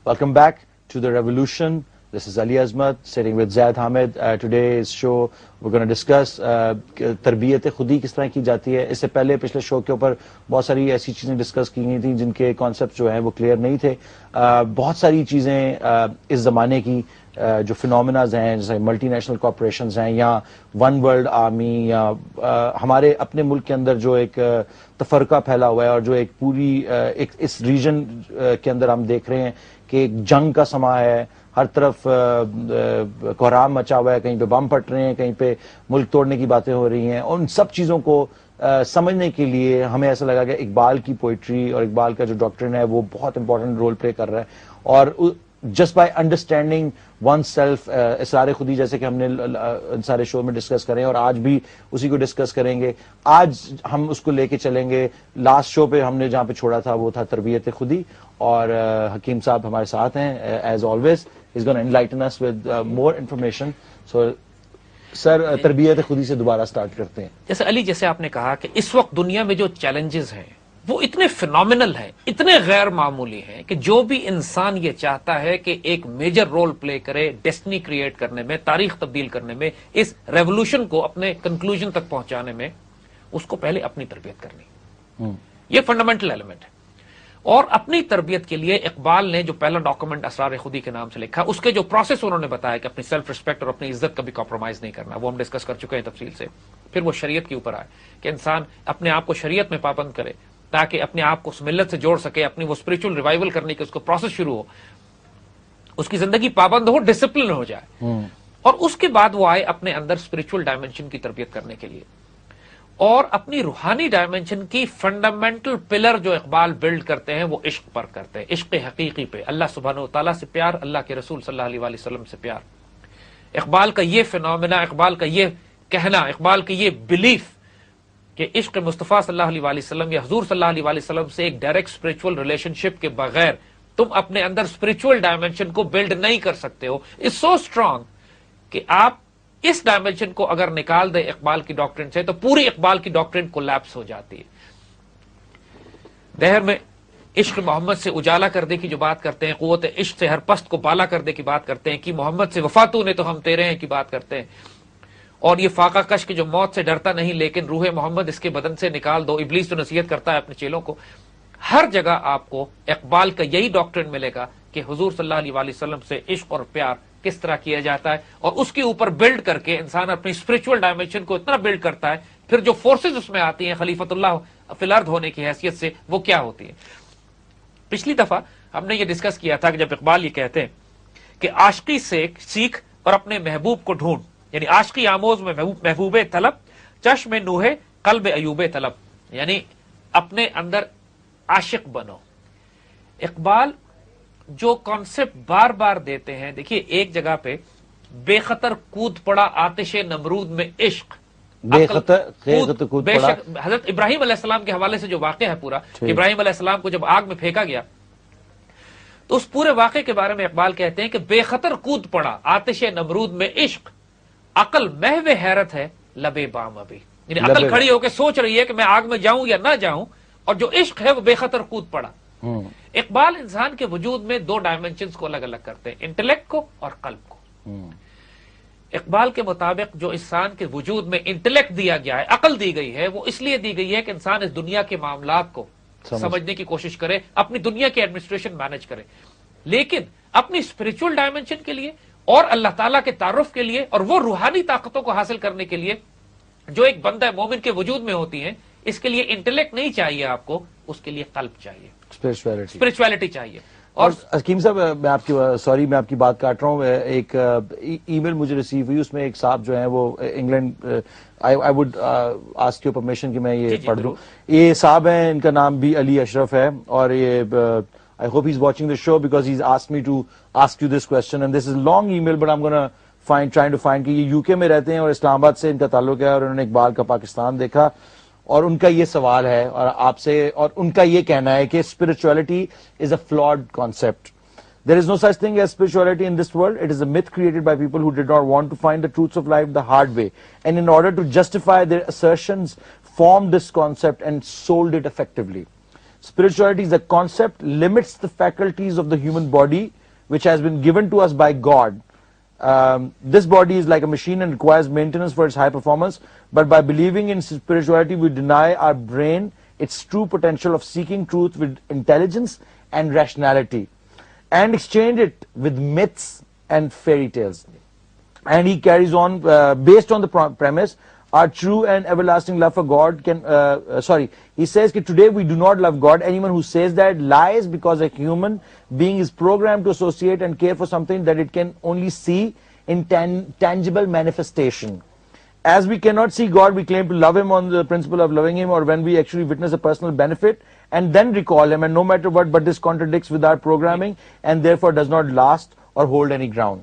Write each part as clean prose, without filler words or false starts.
Welcome back to The Revolution. This is Ali Azmat sitting with Zaid Hamid. Today's show we're going to discuss تربیت خودی کس طرح کی جاتی ہے. اس سے پہلے پچھلے شو کے اوپر بہت ساری ایسی چیزیں ڈسکس کی گئی تھیں جن کے کانسیپٹ جو ہیں وہ کلیئر نہیں تھے. بہت ساری چیزیں اس زمانے کی جو فینومیناز ہیں جیسے ملٹی نیشنل کارپوریشنز ہیں یا ون ورلڈ آرمی یا ہمارے اپنے ملک کے اندر جو ایک تفرقہ پھیلا ہوا ہے اور جو ایک پوری اس ریجن کے اندر ہم دیکھ رہے ہیں کہ ایک جنگ کا سما ہے, ہر طرف کوہرام مچا ہوا ہے, کہیں پہ بم پھٹ رہے ہیں, کہیں پہ ملک توڑنے کی باتیں ہو رہی ہیں. اور ان سب چیزوں کو سمجھنے کے لیے ہمیں ایسا لگا کہ اقبال کی پوئٹری اور اقبال کا جو ڈاکٹرن ہے وہ بہت امپورٹنٹ رول پلے کر رہا ہے. اور just by understanding one self, Asrar Khudi جیسے کہ ہم نے ان سارے شو میں ڈسکس کریں اور آج بھی اسی کو ڈسکس کریں گے. آج ہم اس کو لے کے چلیں گے. لاسٹ شو پہ ہم نے جہاں پہ چھوڑا تھا وہ تھا تربیت خودی, اور حکیم صاحب ہمارے ساتھ ہیں as always. He's going to enlighten us with more information. So, سر تربیت خودی سے دوبارہ سٹارٹ کرتے ہیں. جیسے علی, جیسے آپ نے کہا کہ اس وقت دنیا میں جو چیلنجز ہیں وہ اتنے فینومینل ہیں, اتنے غیر معمولی ہیں کہ جو بھی انسان یہ چاہتا ہے کہ ایک میجر رول پلے کرے ڈیسٹنی کریٹ کرنے میں, تاریخ تبدیل کرنے میں, اس ریولوشن کو اپنے کنکلوژن تک پہنچانے میں, اس کو پہلے اپنی تربیت کرنی. یہ فنڈامنٹل ایلیمنٹ ہے. اور اپنی تربیت کے لیے اقبال نے جو پہلا ڈاکومنٹ اسرار خودی کے نام سے لکھا, اس کے جو پروسیس انہوں نے بتایا کہ اپنی سیلف ریسپیکٹ اور اپنی عزت کا بھی کمپرومائز نہیں کرنا, وہ ہم ڈسکس کر چکے ہیں تفصیل سے. پھر وہ شریعت کے اوپر آئے کہ انسان اپنے آپ کو شریعت میں پابند کرے تاکہ اپنے آپ کو اس ملت سے جوڑ سکے, اپنی وہ اسپرچل ریوائول کرنے کی اس کو پروسیس شروع ہو, اس کی زندگی پابند ہو, ڈسپلن ہو جائے. اور اس کے بعد وہ آئے اپنے اندر اسپرچل ڈائمینشن کی تربیت کرنے کے لیے, اور اپنی روحانی ڈائمینشن کی فنڈامنٹل پلر جو اقبال بلڈ کرتے ہیں وہ عشق پر کرتے ہیں, عشق حقیقی پہ, اللہ سبحانہ و تعالیٰ سے پیار, اللہ کے رسول صلی اللہ علیہ وآلہ وسلم سے پیار. اقبال کا یہ فینومینا, اقبال کا یہ کہنا, اقبال کی یہ بلیف کہ عشق مصطفیٰ صلی اللہ علیہ وآلہ وسلم یا حضور صلی اللہ علیہ وآلہ وسلم سے ایک ڈائریکٹ اسپرچل ریلیشن شپ کے بغیر تم اپنے اندر اسپرچل ڈائمینشن کو بلڈ نہیں کر سکتے ہو, از سو اسٹرانگ کہ آپ اس ڈائمینشن کو اگر نکال دے اقبال کی ڈاکٹرن سے تو پوری اقبال کی ڈاکٹرن کولیپس ہو جاتی ہے. دہر میں عشق محمد سے اجالا کر دے کی جو بات کرتے ہیں, قوت عشق سے ہر پست کو بالا کر دے کی بات کرتے ہیں, کہ محمد سے وفاتو نے تو ہم تیرے ہیں کی بات کرتے ہیں, اور یہ فاقہ کش کے جو موت سے ڈرتا نہیں لیکن روح محمد اس کے بدن سے نکال دو, ابلیس تو نصیحت کرتا ہے اپنے چیلوں کو. ہر جگہ آپ کو اقبال کا یہی ڈاکٹرن ملے گا کہ حضور صلی اللہ علیہ وآلہ وسلم سے عشق اور پیار کس طرح کیا جاتا ہے, اور اس کے اوپر بلڈ کر کے انسان اپنی اسپرچل ڈائمینشن کو اتنا بلڈ کرتا ہے, پھر جو فورسز اس میں آتی ہیں خلیفۃ اللہ فی الارض ہونے کی حیثیت سے وہ کیا ہوتی ہے. پچھلی دفعہ ہم نے یہ ڈسکس کیا تھا کہ جب اقبال یہ کہتے ہیں کہ عاشقی سے سیکھ اور اپنے محبوب کو ڈھونڈ, یعنی عاشقی آموز میں محبوب طلب, چشم نوح قلب ایوب طلب, یعنی اپنے اندر عاشق بنو. اقبال جو کانسیپٹ بار بار دیتے ہیں, دیکھیے ایک جگہ پہ بے خطر کود پڑا آتش نمرود میں عشق, بے خطر کود پڑا. حضرت ابراہیم علیہ السلام کے حوالے سے جو واقعہ ہے پورا, ابراہیم علیہ السلام کو جب آگ میں پھینکا گیا تو اس پورے واقعے کے بارے میں اقبال کہتے ہیں کہ بے خطر کود پڑا آتش نمرود میں عشق, عقل محو حیرت ہے لبے بام ابھی, یعنی عقل کھڑی ہو کے سوچ رہی ہے کہ میں آگ میں جاؤں یا نہ جاؤں, اور جو عشق ہے وہ بے خطر کود پڑا. اقبال انسان کے وجود میں دو ڈائمینشنز کو الگ الگ کرتے ہیں, انٹلیکٹ کو اور قلب کو. اقبال کے مطابق جو انسان کے وجود میں انٹلیکٹ دیا گیا ہے, عقل دی گئی ہے, وہ اس لیے دی گئی ہے کہ انسان اس دنیا کے معاملات کو سمجھنے کی کوشش کرے, اپنی دنیا کی ایڈمنسٹریشن مینج کرے, لیکن اپنی اسپرچل ڈائمینشن کے لیے اور اللہ تعالیٰ کے تعارف کے لیے اور وہ روحانی طاقتوں کو حاصل کرنے کے لیے جو ایک بندہ مومن کے وجود میں ہوتی ہیں, اس کے لیے انٹلیکٹ نہیں چاہیے آپ کو, اس کے لیے قلب چاہیے, اسپرچویلٹی چاہیے. اور حکیم صاحب میں آپ کی میں آپ کی بات کاٹ رہا ہوں, ایک ای میل مجھے ریسیو ہوئی, اس میں ایک صاحب جو ہیں وہ England, I would ask your permission کہ میں یہ پڑھ دوں. یہ صاحب ہیں, ان کا نام بھی علی اشرف ہے, اور یہ I hope he's watching the show because he's asked me to ask you this question, and this is a long email but I'm gonna trying to find کہ یہ یو کے میں رہتے ہیں اور اسلام آباد سے ان کا تعلق ہے, اور انہوں نے اقبال کا پاکستان دیکھا, اور ان کا یہ سوال ہے اور آپ سے, اور ان کا یہ کہنا ہے کہ spirituality is a flawed concept. There is no such thing as spirituality in this world. It is a myth created by people who did not want to find the truths of life the hard way, and in order to justify their assertions formed this concept and sold it effectively. spirituality is a concept, limits the faculties of the human body, which has been given to us by God. This body is like a machine and requires maintenance for its high performance, but by believing in spirituality, we deny our brain its true potential of seeking truth with intelligence and rationality, and exchange it with myths and fairy tales. And he carries on, based on the premise, our true and everlasting love for God can, he says that today we do not love God. Anyone who says that lies, because a human being is programmed to associate and care for something that it can only see in tangible manifestation. As we cannot see God, we claim to love Him on the principle of loving Him, or when we actually witness a personal benefit and then recall Him, and no matter what, but this contradicts with our programming and therefore does not last or hold any ground.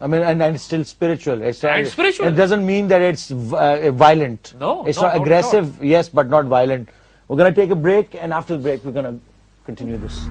I mean, and it's still spiritual. It doesn't mean that it's violent. No, it's not aggressive, yes, but not violent. We're going to take a break, and after the break, we're going to continue this.